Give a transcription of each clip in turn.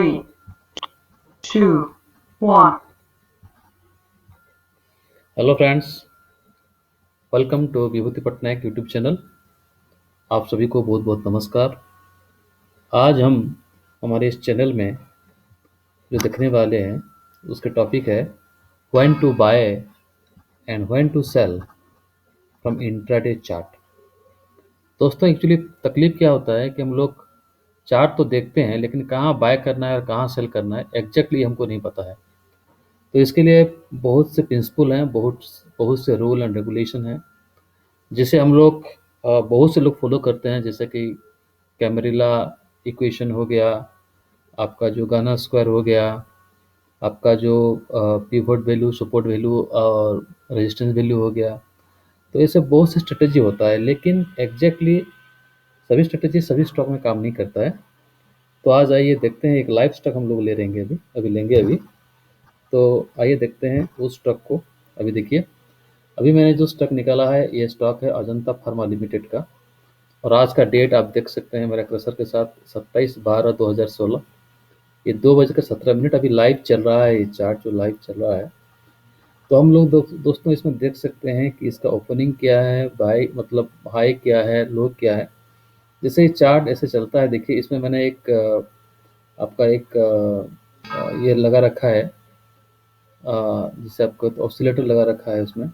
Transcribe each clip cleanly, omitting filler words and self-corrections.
3, 2, 1. Hello friends, welcome to Vibhuti Patnaik YouTube channel. आप सभी को बहुत बहुत नमस्कार। आज हम हमारे इस चैनल में जो देखने वाले हैं उसके टॉपिक है when to buy and when to sell from intraday chart. दोस्तों, एक्चुअली तकलीफ क्या होता है कि हम लोग चार्ट तो देखते हैं लेकिन कहाँ बाय करना है और कहाँ सेल करना है एग्जैक्टली हमको नहीं पता है। तो इसके लिए बहुत से प्रिंसिपल हैं, बहुत बहुत से रूल एंड रेगुलेशन हैं जिसे हम लोग बहुत से लोग फॉलो करते हैं, जैसे कि कैमरिला इक्वेशन हो गया, आपका जो गाना स्क्वायर हो गया, आपका जो पिवट वैल्यू, सपोर्ट वैल्यू और रेजिस्टेंस वैल्यू हो गया। तो ऐसे बहुत से स्ट्रेटेजी होता है, लेकिन एग्जैक्टली सभी स्ट्रेटेजी सभी स्टॉक में काम नहीं करता है। तो आज आइए देखते हैं, एक लाइव स्टॉक हम लोग ले लेंगे, अभी लेंगे अभी। तो आइए देखते हैं उस स्टॉक को। अभी देखिए, अभी मैंने जो स्टॉक निकाला है ये स्टॉक है अजंता फार्मा लिमिटेड का, और आज का डेट आप देख सकते हैं मेरे कर्सर के साथ 27/12/2016। ये 2:17 अभी लाइव चल रहा है, ये चार्ट जो लाइव चल रहा है। तो हम लोग दोस्तों इसमें देख सकते हैं कि इसका ओपनिंग क्या है, बाई मतलब हाई क्या है, लो क्या है। जैसे ये चार्ट ऐसे चलता है, देखिए इसमें मैंने एक आपका एक ये लगा रखा है, जिसे आपको ऑसिलेटर लगा रखा है उसमें।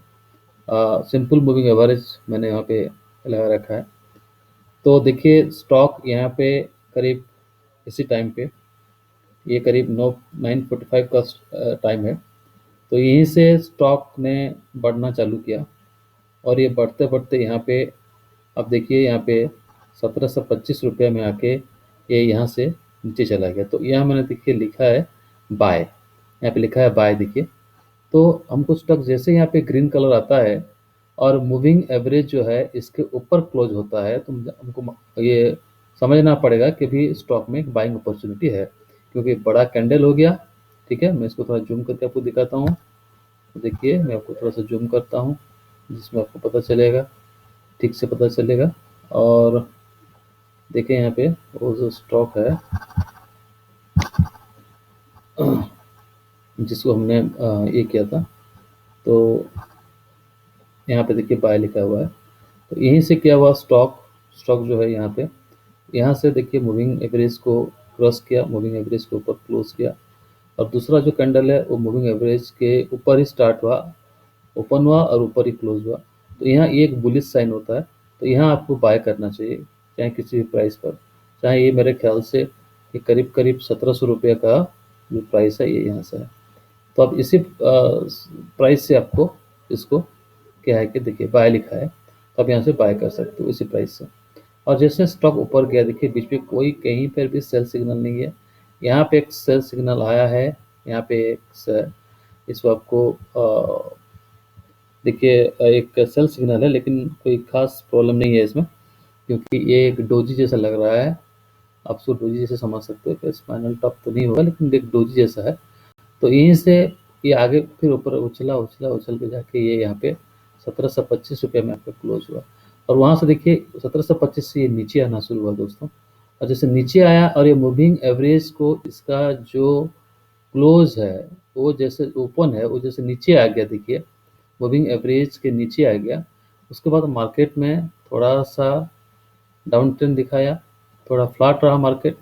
सिंपल मूविंग एवरेज मैंने यहाँ पे लगा रखा है। तो देखिए स्टॉक यहाँ पे करीब इसी टाइम पे, ये करीब 9:45 का टाइम है। तो यहीं से स्टॉक ने बढ़ना चालू किया, और ये बढ़ते बढ़ते यहाँ पे अब देखिए यहाँ पे 1725 रुपये में आके ये यहाँ से नीचे चला गया। तो यहाँ मैंने देखिए लिखा है बाय, यहाँ पे लिखा है बाय। देखिए तो हमको स्टॉक जैसे यहाँ पे ग्रीन कलर आता है और मूविंग एवरेज जो है इसके ऊपर क्लोज होता है, तो हमको ये समझना पड़ेगा कि भी स्टॉक में एक बाइंग अपॉर्चुनिटी है, क्योंकि बड़ा कैंडल हो गया। ठीक है, मैं इसको थोड़ा जूम करके आपको दिखाता हूँ। तो देखिए मैं आपको थोड़ा सा जूम करता हूँ, जिसमें आपको पता चलेगा, ठीक से पता चलेगा। और देखिए यहाँ पे वो जो स्टॉक है जिसको हमने ये किया था, तो यहाँ पे देखिए बाय लिखा हुआ है। तो यहीं से क्या हुआ, स्टॉक स्टॉक जो है यहाँ पे, यहाँ से देखिए मूविंग एवरेज को क्रॉस किया, मूविंग एवरेज के ऊपर क्लोज किया, और दूसरा जो कैंडल है वो मूविंग एवरेज के ऊपर ही स्टार्ट हुआ, ओपन हुआ और ऊपर ही क्लोज हुआ। तो यहाँ ये एक बुलिश साइन होता है, तो यहाँ आपको बाय करना चाहिए, चाहे किसी भी प्राइस पर। चाहे ये मेरे ख्याल से ये करीब करीब 1700 रुपये का जो प्राइस है ये यहाँ से है। तो अब इसी प्राइस से आपको इसको क्या है कि देखिए बाय लिखा है, तो आप यहाँ से बाय कर सकते हो इसी प्राइस से। और जैसे स्टॉक ऊपर गया, देखिए बीच में कोई कहीं पर भी सेल सिग्नल नहीं है। यहाँ पे एक सेल सिग्नल आया है, यहाँ पे इसको आपको देखिए एक सेल सिग्नल है, लेकिन कोई खास प्रॉब्लम नहीं है इसमें, क्योंकि ये एक डोजी जैसा लग रहा है। आप उसको डोजी जैसे समझ सकते हो कि स्पाइनल टॉप तो नहीं होगा, लेकिन एक डोजी जैसा है। तो यहीं से ये आगे फिर ऊपर उछला उछला उछल के जाके ये यहाँ पे 1725 रुपये में आपका क्लोज हुआ। और वहाँ से देखिए 1725 से ये नीचे आना शुरू हुआ दोस्तों। और जैसे नीचे आया और ये मूविंग एवरेज को इसका जो क्लोज है वो जैसे ओपन है वो जैसे नीचे आ गया, देखिए मूविंग एवरेज के नीचे आ गया। उसके बाद मार्केट में थोड़ा सा डाउन ट्रेंड दिखाया, थोड़ा फ्लैट रहा मार्केट,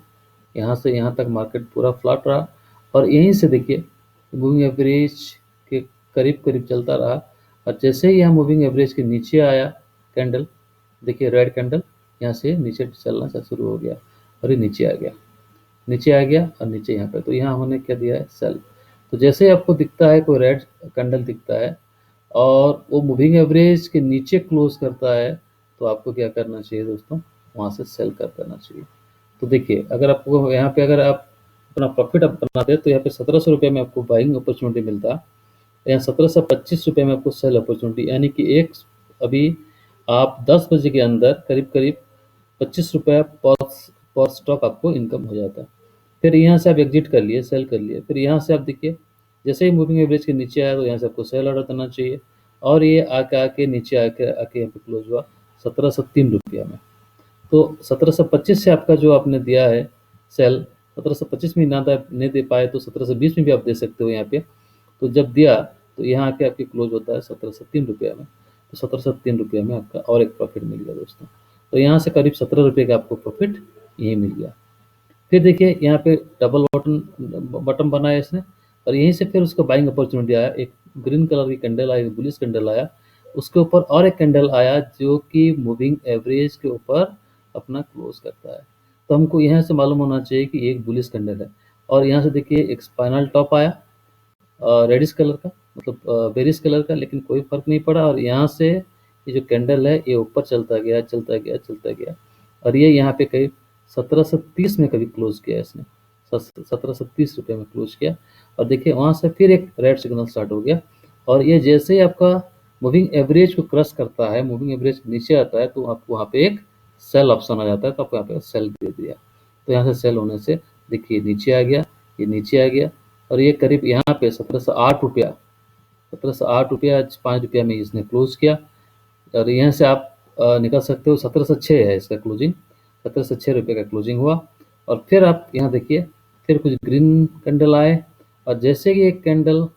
यहाँ से यहाँ तक मार्केट पूरा फ्लैट रहा। और यहीं से देखिए मूविंग एवरेज के करीब करीब चलता रहा, और जैसे ही यहाँ मूविंग एवरेज के नीचे आया कैंडल, देखिए रेड कैंडल, यहाँ से नीचे चलना शुरू हो गया और ये नीचे आ गया, नीचे आ गया और नीचे यहाँ पे। तो यहाँ हमने क्या दिया है, सेल। तो जैसे ही आपको दिखता है कोई रेड कैंडल दिखता है और वो मूविंग एवरेज के नीचे क्लोज करता है, तो आपको क्या करना चाहिए दोस्तों, वहाँ से सेल कर देना चाहिए। तो देखिए अगर आपको यहाँ पे अगर आप अपना प्रॉफिट आप बनाते हैं तो यहाँ पे 1700 रुपये में आपको बाइंग अपॉर्चुनिटी मिलता है, यहाँ 1725 रुपये में आपको सेल अपॉर्चुनिटी, यानी कि एक अभी आप 10 बजे के अंदर करीब करीब 25 रुपये पर स्टॉक आपको इनकम हो जाता है। फिर यहाँ से आप एग्जिट कर लिए, सेल कर लिए। फिर यहाँ से आप देखिए जैसे ही मूविंग एवरेज के नीचे आया तो यहाँ से आपको सेल ऑर्डर करना चाहिए, और ये आके नीचे आके आके यहाँ पे क्लोज हुआ 1703 रुपया में। तो 1725 से आपका जो आपने दिया है सेल, 1725 में नहीं दे पाए तो 1720 में भी आप दे सकते हो यहाँ पे। तो जब दिया तो यहाँ आके आपके क्लोज होता है 1703 रुपया में। तो 1703 रुपया में आपका और एक प्रॉफिट मिल गया दोस्तों। तो यहाँ से करीब 17 रुपये का आपको प्रॉफिट यही मिल गया। फिर देखिए यहाँ पे डबल बटन बटन बनाया इसने, और यहीं से फिर उसका बाइंग अपॉर्चुनिटी आया। एक ग्रीन कलर की कैंडल आई, बुलिश कैंडल आया, उसके ऊपर और एक कैंडल आया जो कि मूविंग एवरेज के ऊपर अपना क्लोज करता है। तो हमको यहाँ से मालूम होना चाहिए कि एक बुलिश कैंडल है। और यहाँ से देखिए एक स्पाइनल टॉप आया रेडिश कलर का, मतलब बेरिश कलर का, लेकिन कोई फर्क नहीं पड़ा। और यहाँ से ये जो कैंडल है ये ऊपर चलता गया चलता गया चलता गया, और ये यहाँ पे करीब 1730 में कभी क्लोज किया इसने, 1730 रुपये में क्लोज किया। और देखिए वहाँ से फिर एक रेड सिग्नल स्टार्ट हो गया, और ये जैसे ही आपका मूविंग एवरेज को क्रॉस करता है, मूविंग एवरेज नीचे आता है, तो आपको वहाँ पे एक सेल ऑप्शन आ जाता है। तो आपको यहाँ पे सेल दे दिया, तो यहाँ से सेल होने से देखिए नीचे आ गया, ये नीचे आ गया, और ये करीब यहाँ पे 1708 रुपया, 1708 रुपया 5 रुपया में इसने क्लोज किया। और यहाँ से आप निकल सकते हो, 1706 है इसका क्लोजिंग, 1706 रुपये का क्लोजिंग हुआ। और फिर आप यहाँ देखिए फिर कुछ ग्रीन कैंडल आए, और जैसे कि एक कैंडल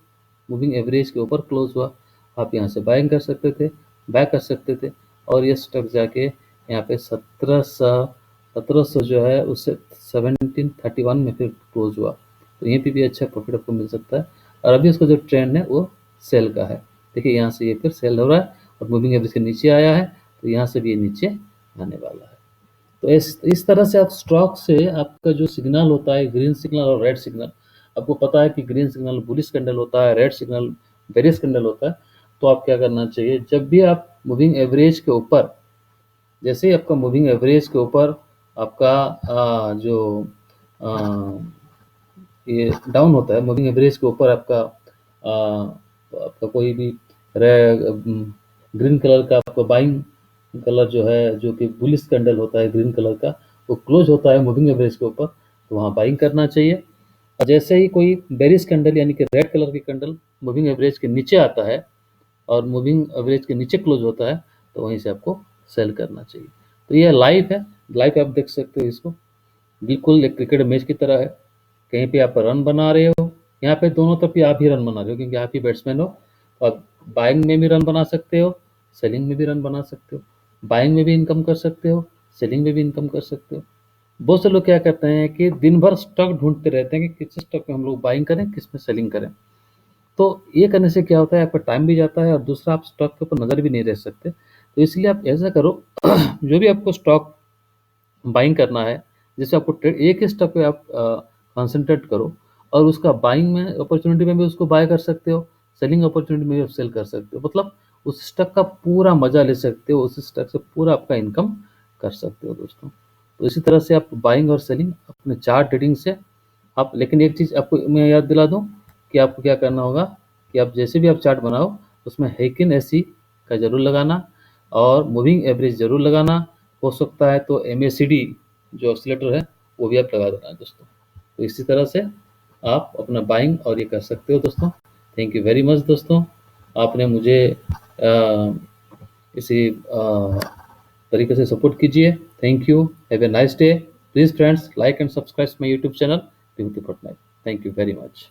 मूविंग एवरेज के ऊपर क्लोज हुआ, आप यहाँ से बाइंग कर सकते थे, बाय कर सकते थे, और ये स्टॉक जाके यहाँ पे 1700 जो है उससे 1731 में फिर क्लोज हुआ। तो यहीं पे भी अच्छा प्रॉफिट आपको मिल सकता है। और अभी उसका जो ट्रेंड है वो सेल का है। देखिए यहाँ से ये फिर सेल हो रहा है और मूविंग एवरेज के नीचे आया है, तो यहाँ से भी ये नीचे आने वाला है। तो इस तरह से आप स्टॉक से आपका जो सिग्नल होता है, ग्रीन सिग्नल और रेड सिग्नल, आपको पता है कि ग्रीन सिग्नल बुलिश कैंडल होता है, रेड सिग्नल बेरिश कैंडल होता है। तो आप क्या करना चाहिए, जब भी आप मूविंग एवरेज के ऊपर, जैसे ही आपका मूविंग एवरेज के ऊपर आपका जो ये डाउन होता है, मूविंग एवरेज के ऊपर आपका कोई भी ग्रीन कलर का आपका बाइंग कलर जो है, जो कि बुलिश कैंडल होता है ग्रीन कलर का, वो क्लोज होता है मूविंग एवरेज के ऊपर, तो वहाँ बाइंग करना चाहिए। और जैसे ही कोई बेरिश कैंडल यानी कि रेड कलर की कैंडल मूविंग एवरेज के नीचे आता है और मूविंग एवरेज के नीचे क्लोज होता है, तो वहीं से आपको सेल करना चाहिए। तो ये लाइव है, लाइव आप देख सकते हो इसको, बिल्कुल एक क्रिकेट मैच की तरह है। कहीं पे आप रन बना रहे हो, यहाँ पे दोनों तरफ ही आप ही रन बना रहे हो, क्योंकि आप ही बैट्समैन हो। तो आप बाइंग में भी रन बना सकते हो, सेलिंग में भी रन बना सकते हो, बाइंग में भी इनकम कर सकते हो, सेलिंग में भी इनकम कर सकते हो। बहुत से लोग क्या करते हैं कि दिन भर स्टॉक ढूंढते रहते हैं कि किस स्टॉक में हम लोग बाइंग करें, किस में सेलिंग करें। तो ये करने से क्या होता है, आपका टाइम भी जाता है और दूसरा आप स्टॉक के ऊपर नज़र भी नहीं रख सकते। तो इसलिए आप ऐसा करो जो भी आपको स्टॉक बाइंग करना है, जैसे आपको एक ही स्टॉक पे आप कंसंट्रेट करो, और उसका बाइंग में अपॉर्चुनिटी में भी उसको बाय कर सकते हो, सेलिंग अपॉर्चुनिटी में भी आप सेल कर सकते हो। मतलब उस स्टॉक का पूरा मजा ले सकते हो, उस स्टॉक से पूरा आपका इनकम कर सकते हो दोस्तों। तो इसी तरह से आप बाइंग और सेलिंग अपने चार्ट ट्रेडिंग से आप, लेकिन एक चीज़ आपको मैं याद दिला दूं कि आपको क्या करना होगा कि आप जैसे भी आप चार्ट बनाओ उसमें हेकिन एसी का ज़रूर लगाना, और मूविंग एवरेज ज़रूर लगाना। हो सकता है तो MACD जो ऑसिलेटर है वो भी आप लगा देना दोस्तों। तो इसी तरह से आप अपना बाइंग और ये कर सकते हो दोस्तों। थैंक यू वेरी मच दोस्तों, आपने मुझे इसी तरीके से सपोर्ट कीजिए। Thank you, have a nice day. Please friends like and subscribe my YouTube channel Vibhuti Patnaik. Thank you very much.